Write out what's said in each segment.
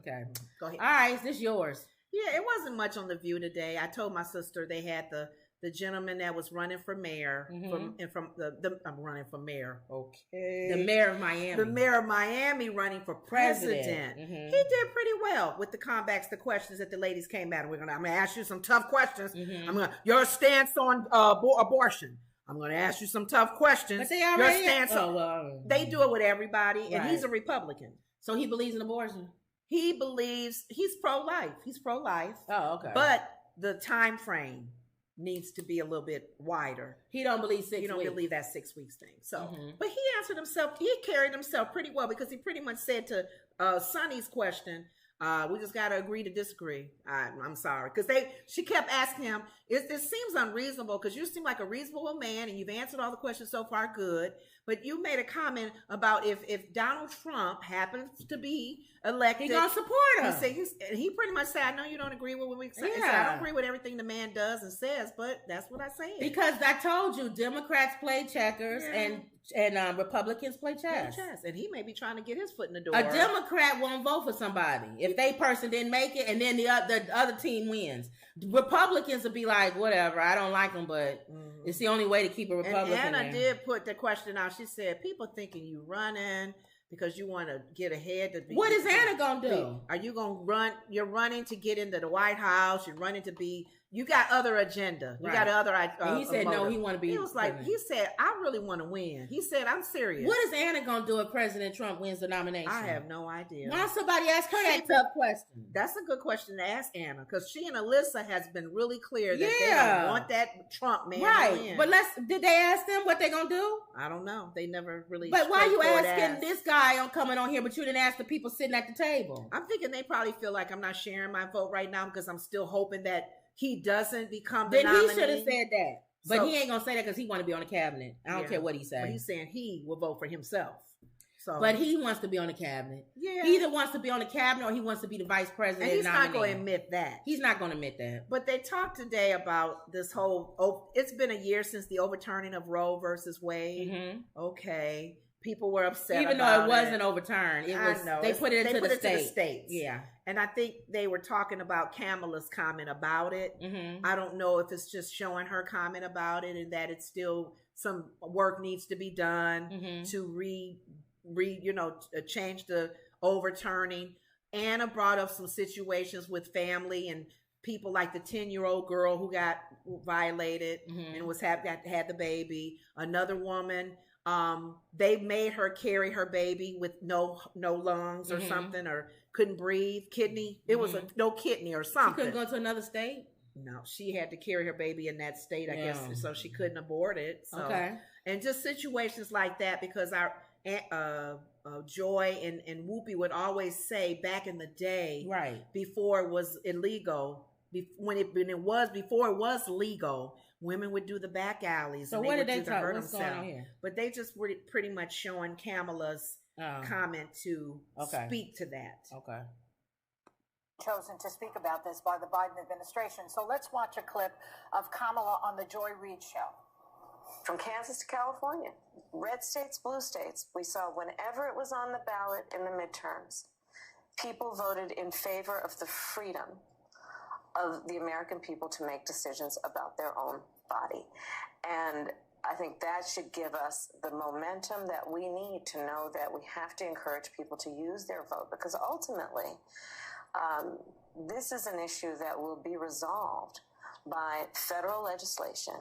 Okay. Go ahead. All right, is this yours? Yeah, it wasn't much on The View today. I told my sister they had the gentleman that was running for mayor I'm running for mayor. Okay. The mayor of Miami. The mayor of Miami running for president. He did pretty well with the comebacks, the questions that the ladies came at. I'm gonna ask you some tough questions. Your stance on abortion. I'm going to ask you some tough questions. But they already they do it with everybody, and he's a Republican. So he believes in abortion? He believes he's pro-life. He's pro-life. Oh, okay. But the time frame needs to be a little bit wider. He don't believe 6 weeks. You don't believe that 6 weeks thing. So, but he answered himself. He carried himself pretty well because he pretty much said to Sonny's question, we just got to agree to disagree. I'm sorry. Because she kept asking him, it seems unreasonable because you seem like a reasonable man and you've answered all the questions so far good. But you made a comment about if Donald Trump happens to be elected. He's going to support him. He pretty much said, I know you don't agree with what we say. I don't agree with everything the man does and says, but that's what I say. Because I told you, Democrats play checkers and Republicans play chess. And he may be trying to get his foot in the door. A Democrat won't vote for somebody if they person didn't make it and then the other team wins. Republicans will be like, whatever, I don't like them, but it's the only way to keep a Republican. And Anna did put the question out. She said, people thinking you running because you want to get ahead. What is Anna going to do? Are you going to run? You're running to get into the White House. You're running to be... You got other agenda. You got other. And he said no. He want to be. He was like, president. He said, I really want to win. He said, I'm serious. What is Anna gonna do if President Trump wins the nomination? I have no idea. Why don't somebody ask her that tough question? That's a good question to ask Anna because she and Alyssa has been really clear that they don't want that Trump man to win. But did they ask them what they gonna do? I don't know. They never really. But why are you asking this guy on coming on here, but you didn't ask the people sitting at the table? I'm thinking they probably feel like I'm not sharing my vote right now because I'm still hoping that he doesn't become the nominee. Then he should have said that. But he ain't going to say that because he want to be on the cabinet. I don't care what he says. But he's saying he will vote for himself. But he wants to be on the cabinet. Yeah. He either wants to be on the cabinet or he wants to be the vice president. And he's not going to admit that. He's not going to admit that. But they talked today about this whole... it's been a year since the overturning of Roe versus Wade. Okay. People were upset even though it wasn't overturned. It was. They put it into the states. Yeah. And I think they were talking about Kamala's comment about it. I don't know if it's just showing her comment about it and that it's still some work needs to be done to change the overturning. Anna brought up some situations with family and people like the 10-year-old girl who got violated and had the baby. Another woman. They made her carry her baby with no lungs or something, or couldn't breathe, kidney. It was no kidney or something. She couldn't go to another state? No, she had to carry her baby in that state, I guess, so she couldn't abort it. So. Okay. And just situations like that, because our Joy and Whoopi would always say back in the day, before it was illegal, before it was legal, women would do the back alleys. So what did they talk? What's going on here? But they just were pretty much showing Kamala's comment to speak to that. Okay. Chosen to speak about this by the Biden administration. So let's watch a clip of Kamala on the Joy Reid show. From Kansas to California, red states, blue states, we saw whenever it was on the ballot in the midterms, people voted in favor of the freedom of the American people to make decisions about their own body. And I think that should give us the momentum that we need to know that we have to encourage people to use their vote, because ultimately, this is an issue that will be resolved by federal legislation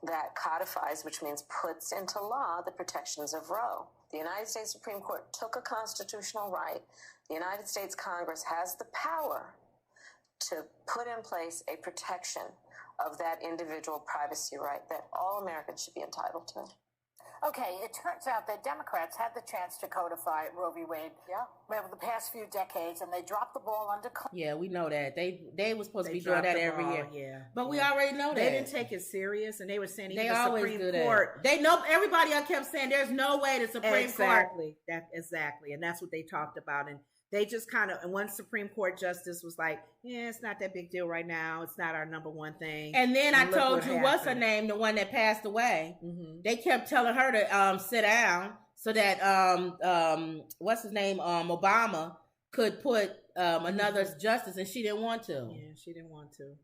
that codifies, which means puts into law, the protections of Roe. The United States Supreme Court took a constitutional right. The United States Congress has the power to put in place a protection of that individual privacy right that all Americans should be entitled to. Okay, it turns out that Democrats had the chance to codify Roe v. Wade over the past few decades, and they dropped the ball under. Yeah, we know that. They were supposed to be doing that every year. Yeah, but we already know that. They didn't take it serious, and they were saying they always do that. Supreme Court. They know, everybody else kept saying there's no way the Supreme Court. Exactly, and that's what they talked about. And they just kind of, and one Supreme Court justice was like, yeah, it's not that big deal right now. It's not our number one thing. And then I told you, what's her name, the one that passed away? They kept telling her to sit down so that, what's his name, Obama could put another justice, and she didn't want to. Yeah, she didn't want to.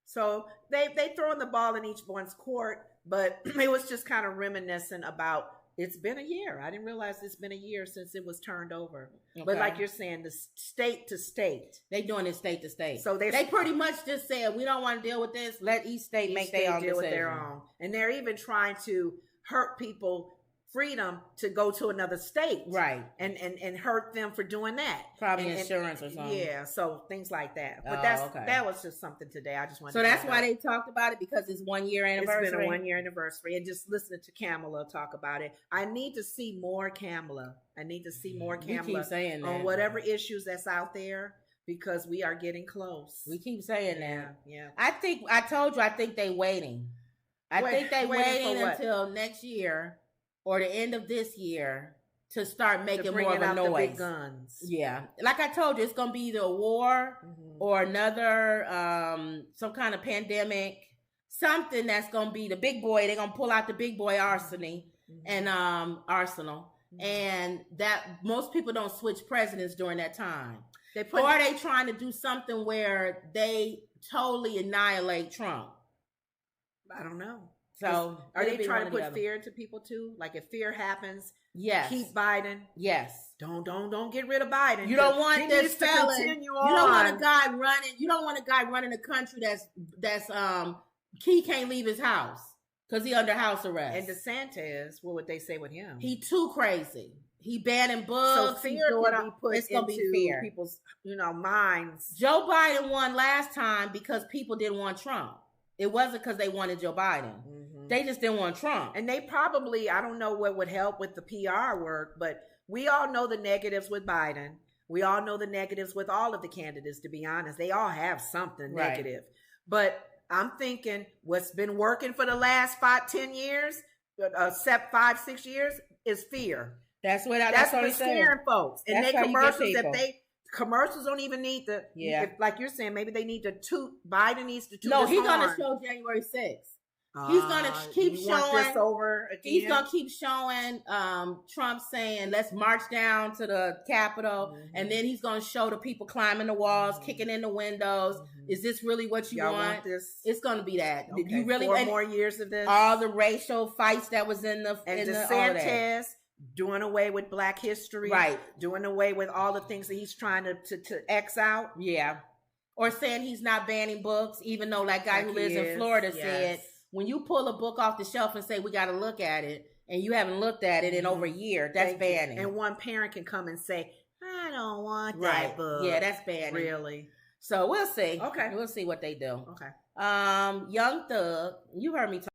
So they throwing the ball in each one's court, but it was just kind of reminiscent about it's been a year. I didn't realize it's been a year since it was turned over. Okay. But like you're saying, the state to state. They doing it state to state. So they pretty much just said, we don't want to deal with this. Let each state make their own decision. With their own. And they're even trying to hurt people freedom to go to another state, right, and hurt them for doing that, probably insurance or something. Yeah, so things like that. But that was just something today. I just wanted. So that's why they talked about it, because it's 1 year anniversary. It's been a 1 year anniversary, and just listening to Kamala talk about it, I need to see more Kamala. We keep saying that on whatever issues that's out there, because we are getting close. We keep saying that. Yeah. I think they waiting. I think they waiting until next year or the end of this year to start making more of a noise. The big guns. Yeah. Like I told you, it's going to be either a war or another, some kind of pandemic, something that's going to be the big boy. They're going to pull out the big boy arsenal and and that most people don't switch presidents during that time. Or are they trying to do something where they totally annihilate Trump? I don't know. So are they trying to put fear into people too? Like if fear happens, yes, keep Biden. Yes. Don't get rid of Biden. You don't want this felon. You don't want a guy running. You don't want a guy running a country that's he can't leave his house because he under house arrest. And DeSantis, what would they say with him? He too crazy. He banning books. So fear can be put into people's minds. Joe Biden won last time because people didn't want Trump. It wasn't because they wanted Joe Biden. They just didn't want Trump. And they probably, I don't know what would help with the PR work, but we all know the negatives with Biden. We all know the negatives with all of the candidates, to be honest. They all have something negative. But I'm thinking what's been working for the last 5-10 years, 5-6 years, is fear. That's what what's scaring folks. And they commercials don't even need to. Yeah, like you're saying, maybe they need to toot. Biden needs to toot. No, he's gonna show January 6th. He's gonna keep showing this over again. He's gonna keep showing Trump saying, "Let's march down to the Capitol," and then he's gonna show the people climbing the walls, kicking in the windows. Is this really what you want? This? It's gonna be that. Okay. You really 4 more years of this? All the racial fights that was in the DeSantis. Doing away with Black history, right? Doing away with all the things that he's trying to X out, yeah. Or saying he's not banning books, even though that guy who lives in Florida said, when you pull a book off the shelf and say we got to look at it, and you haven't looked at it in over a year, that's banning. And one parent can come and say, I don't want that book. Yeah, that's banning. Really. So we'll see. Okay, we'll see what they do. Okay. Young Thug, you heard me talk